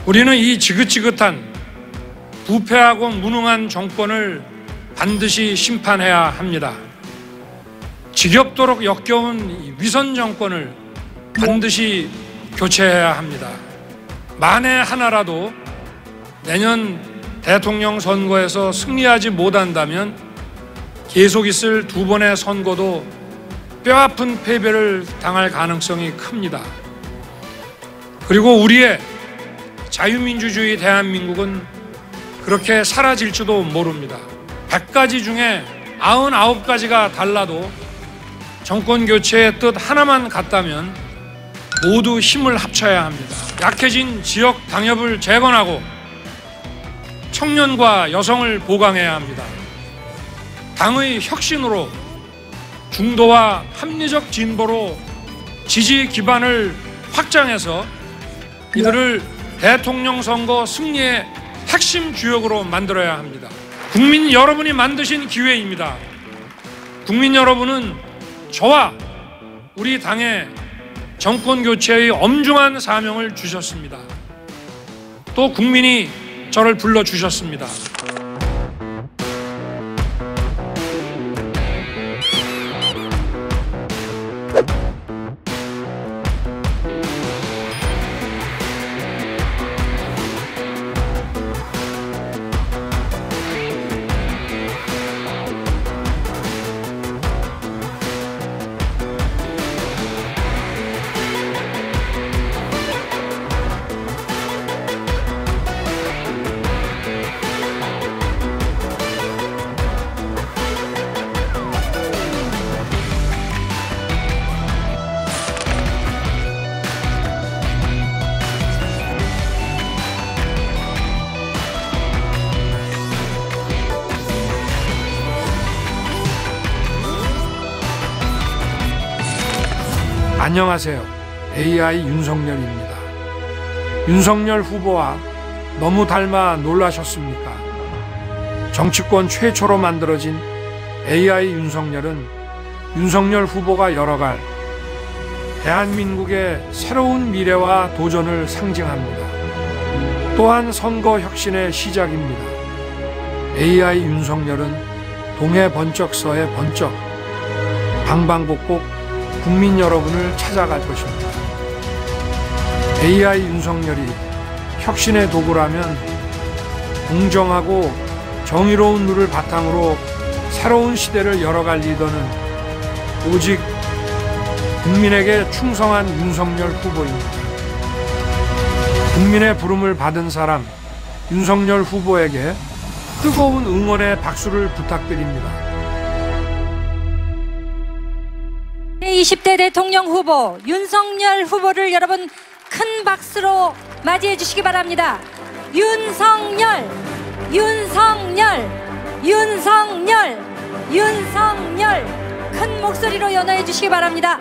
우리는 이 지긋지긋한 부패하고 무능한 정권을 반드시 심판해야 합니다. 지겹도록 역겨운 위선 정권을 반드시 교체해야 합니다. 만에 하나라도 내년 대통령 선거에서 승리하지 못한다면 계속 있을 두 번의 선거도 뼈아픈 패배를 당할 가능성이 큽니다. 그리고 우리의 자유민주주의 대한민국은 그렇게 사라질지도 모릅니다. 100가지 중에 99가지가 달라도 정권 교체의 뜻 하나만 같다면 모두 힘을 합쳐야 합니다. 약해진 지역 당협을 재건하고 청년과 여성을 보강해야 합니다. 당의 혁신으로 중도와 합리적 진보로 지지 기반을 확장해서 이들을 대통령 선거 승리의 핵심 주역으로 만들어야 합니다. 국민 여러분이 만드신 기회입니다. 국민 여러분은 저와 우리 당에 정권 교체의 엄중한 사명을 주셨습니다. 또 국민이 저를 불러주셨습니다. 안녕하세요. AI 윤석열입니다. 윤석열 후보와 너무 닮아 놀라셨습니까? 정치권 최초로 만들어진 AI 윤석열은 윤석열 후보가 열어갈 대한민국의 새로운 미래와 도전을 상징합니다. 또한 선거 혁신의 시작입니다. AI 윤석열은 동해 번쩍서해 번쩍 방방곡곡 국민 여러분을 찾아갈 것입니다. AI 윤석열이 혁신의 도구라면 공정하고 정의로운 룰을 바탕으로 새로운 시대를 열어갈 리더는 오직 국민에게 충성한 윤석열 후보입니다. 국민의 부름을 받은 사람 윤석열 후보에게 뜨거운 응원의 박수를 부탁드립니다. 20대 대통령 후보 윤석열 후보를 여러분 큰 박수로 맞이해 주시기 바랍니다. 윤석열, 윤석열, 윤석열, 윤석열 큰 목소리로 연호해 주시기 바랍니다.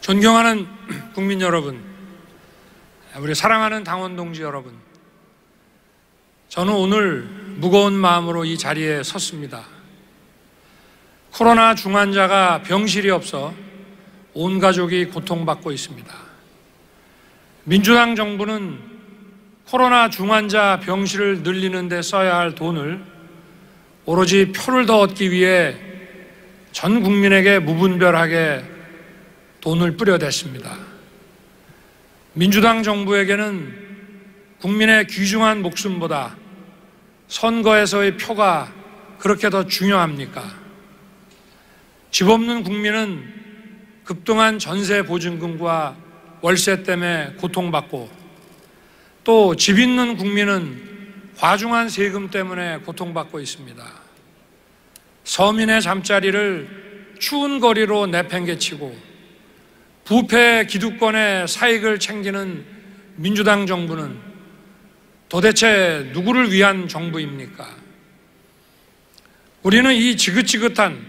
존경하는 국민 여러분, 우리 사랑하는 당원 동지 여러분, 저는 오늘 무거운 마음으로 이 자리에 섰습니다. 코로나 중환자가 병실이 없어 온 가족이 고통받고 있습니다. 민주당 정부는 코로나 중환자 병실을 늘리는 데 써야 할 돈을 오로지 표를 더 얻기 위해 전 국민에게 무분별하게 돈을 뿌려댔습니다. 민주당 정부에게는 국민의 귀중한 목숨보다 선거에서의 표가 그렇게 더 중요합니까? 집 없는 국민은 급등한 전세 보증금과 월세 때문에 고통받고, 또 집 있는 국민은 과중한 세금 때문에 고통받고 있습니다. 서민의 잠자리를 추운 거리로 내팽개치고 부패 기득권의 사익을 챙기는 민주당 정부는 도대체 누구를 위한 정부입니까? 우리는 이 지긋지긋한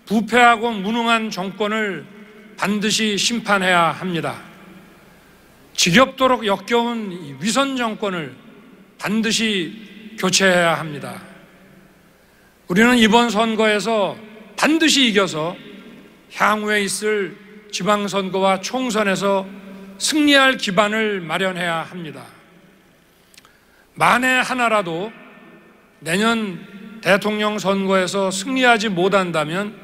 부패하고 무능한 정권을 반드시 심판해야 합니다. 지겹도록 역겨운 위선 정권을 반드시 교체해야 합니다. 우리는 이번 선거에서 반드시 이겨서 향후에 있을 지방선거와 총선에서 승리할 기반을 마련해야 합니다. 만에 하나라도 내년 대통령 선거에서 승리하지 못한다면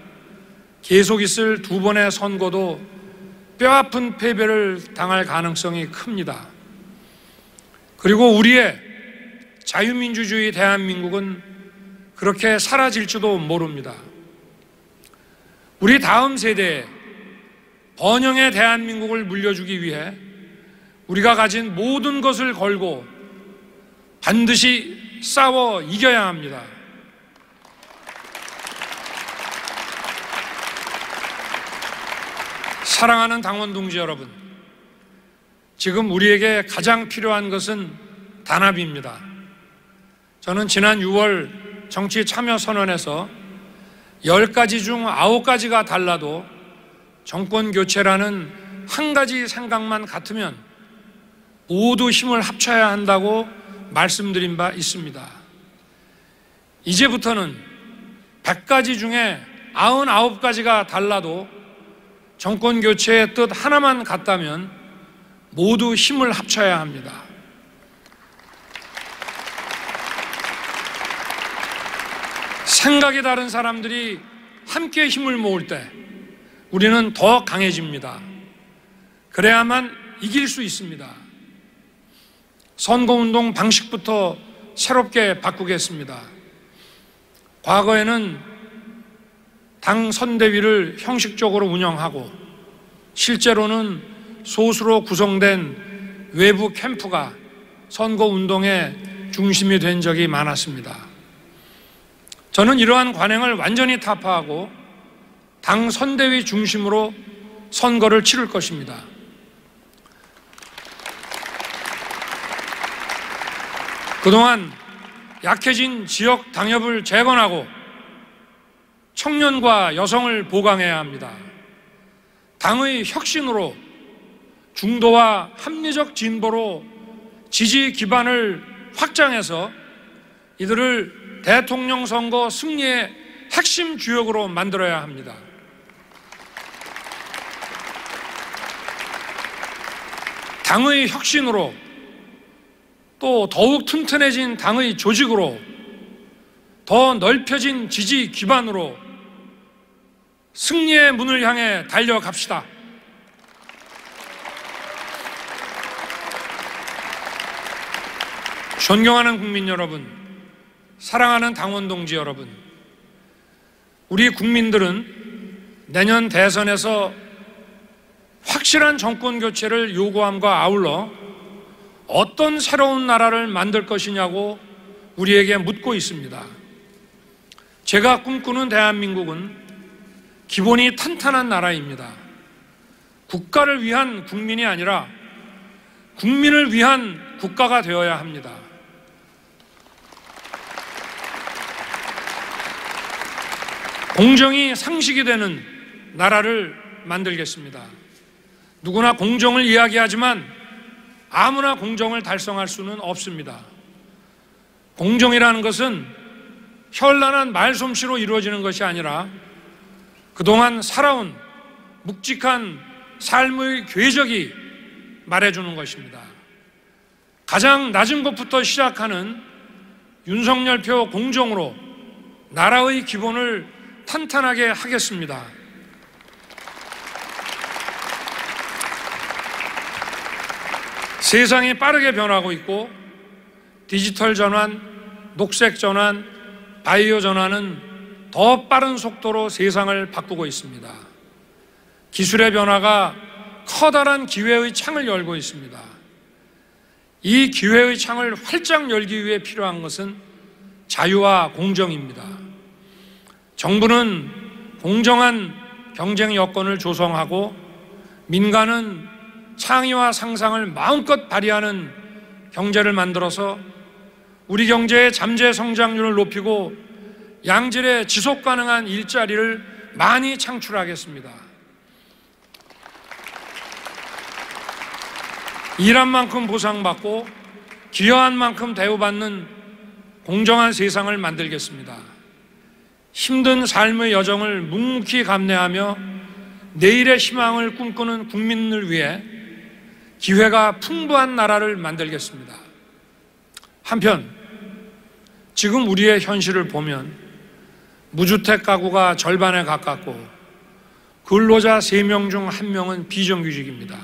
계속 있을 두 번의 선거도 뼈아픈 패배를 당할 가능성이 큽니다. 그리고 우리의 자유민주주의 대한민국은 그렇게 사라질지도 모릅니다. 우리 다음 세대에 번영의 대한민국을 물려주기 위해 우리가 가진 모든 것을 걸고 반드시 싸워 이겨야 합니다. 사랑하는 당원 동지 여러분, 지금 우리에게 가장 필요한 것은 단합입니다. 저는 지난 6월 정치 참여 선언에서 10가지 중 9가지가 달라도 정권 교체라는 한 가지 생각만 같으면 모두 힘을 합쳐야 한다고 말씀드린 바 있습니다. 이제부터는 100가지 중에 99가지가 달라도 정권 교체의 뜻 하나만 같다면 모두 힘을 합쳐야 합니다. 생각이 다른 사람들이 함께 힘을 모을 때 우리는 더 강해집니다. 그래야만 이길 수 있습니다. 선거운동 방식부터 새롭게 바꾸겠습니다. 과거에는 당 선대위를 형식적으로 운영하고 실제로는 소수로 구성된 외부 캠프가 선거운동의 중심이 된 적이 많았습니다. 저는 이러한 관행을 완전히 타파하고 당 선대위 중심으로 선거를 치를 것입니다. 그동안 약해진 지역 당협을 재건하고 청년과 여성을 보강해야 합니다. 당의 혁신으로 중도와 합리적 진보로 지지 기반을 확장해서 이들을 대통령 선거 승리의 핵심 주역으로 만들어야 합니다. 당의 혁신으로 또 더욱 튼튼해진 당의 조직으로 더 넓혀진 지지 기반으로 승리의 문을 향해 달려갑시다. 존경하는 국민 여러분, 사랑하는 당원 동지 여러분, 우리 국민들은 내년 대선에서 확실한 정권 교체를 요구함과 아울러 어떤 새로운 나라를 만들 것이냐고 우리에게 묻고 있습니다. 제가 꿈꾸는 대한민국은 기본이 탄탄한 나라입니다. 국가를 위한 국민이 아니라 국민을 위한 국가가 되어야 합니다. 공정이 상식이 되는 나라를 만들겠습니다. 누구나 공정을 이야기하지만 아무나 공정을 달성할 수는 없습니다. 공정이라는 것은 현란한 말솜씨로 이루어지는 것이 아니라 그동안 살아온 묵직한 삶의 궤적이 말해주는 것입니다. 가장 낮은 것부터 시작하는 윤석열표 공정으로 나라의 기본을 탄탄하게 하겠습니다. 세상이 빠르게 변하고 있고 디지털 전환, 녹색 전환, 바이오 전환은 더 빠른 속도로 세상을 바꾸고 있습니다. 기술의 변화가 커다란 기회의 창을 열고 있습니다. 이 기회의 창을 활짝 열기 위해 필요한 것은 자유와 공정입니다. 정부는 공정한 경쟁 여건을 조성하고 민간은 창의와 상상을 마음껏 발휘하는 경제를 만들어서 우리 경제의 잠재 성장률을 높이고 양질의 지속 가능한 일자리를 많이 창출하겠습니다. 일한 만큼 보상받고 기여한 만큼 대우받는 공정한 세상을 만들겠습니다. 힘든 삶의 여정을 묵묵히 감내하며 내일의 희망을 꿈꾸는 국민을 위해 기회가 풍부한 나라를 만들겠습니다. 한편 지금 우리의 현실을 보면 무주택 가구가 절반에 가깝고 근로자 3명 중 1명은 비정규직입니다.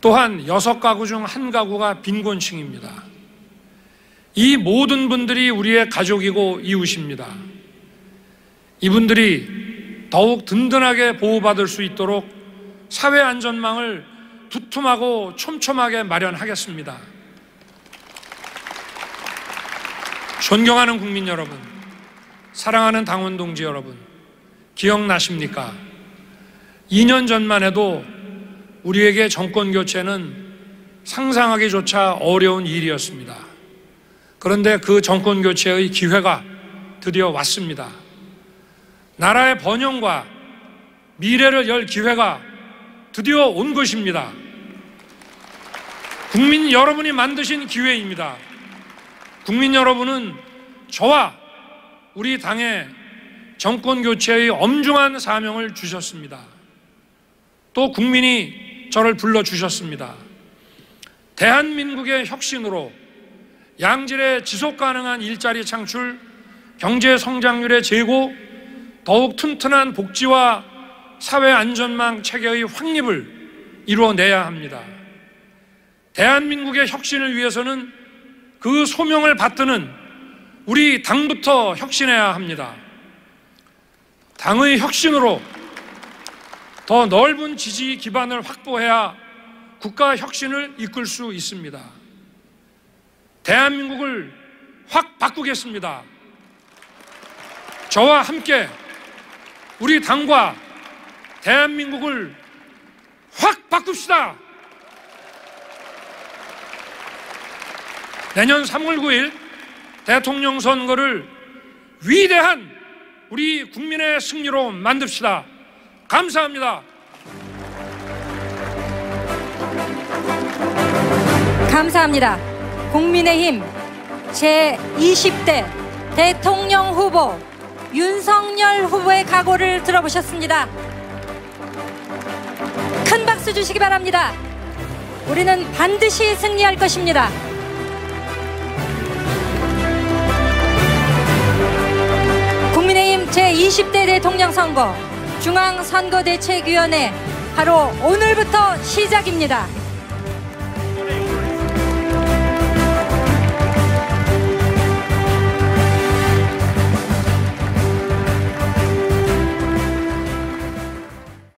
또한 6가구 중 1가구가 빈곤층입니다. 이 모든 분들이 우리의 가족이고 이웃입니다. 이분들이 더욱 든든하게 보호받을 수 있도록 사회 안전망을 두툼하고 촘촘하게 마련하겠습니다. 존경하는 국민 여러분, 사랑하는 당원 동지 여러분, 기억나십니까? 2년 전만 해도 우리에게 정권 교체는 상상하기조차 어려운 일이었습니다. 그런데 그 정권 교체의 기회가 드디어 왔습니다. 나라의 번영과 미래를 열 기회가 드디어 온 것입니다. 국민 여러분이 만드신 기회입니다. 국민 여러분은 저와 우리 당에 정권 교체의 엄중한 사명을 주셨습니다. 또 국민이 저를 불러주셨습니다. 대한민국의 혁신으로 양질의 지속 가능한 일자리 창출, 경제 성장률의 제고, 더욱 튼튼한 복지와 사회 안전망 체계의 확립을 이루어내야 합니다. 대한민국의 혁신을 위해서는 그 소명을 받드는 우리 당부터 혁신해야 합니다. 당의 혁신으로 더 넓은 지지 기반을 확보해야 국가 혁신을 이끌 수 있습니다. 대한민국을 확 바꾸겠습니다. 저와 함께 우리 당과 대한민국을 확 바꿉시다. 내년 3월 9일 대통령 선거를 위대한 우리 국민의 승리로 만듭시다. 감사합니다. 감사합니다. 국민의힘 제20대 대통령 후보 윤석열 후보의 각오를 들어보셨습니다. 큰 박수 주시기 바랍니다. 우리는 반드시 승리할 것입니다. 국민의힘 제20대 대통령 선거 중앙선거대책위원회 바로 오늘부터 시작입니다.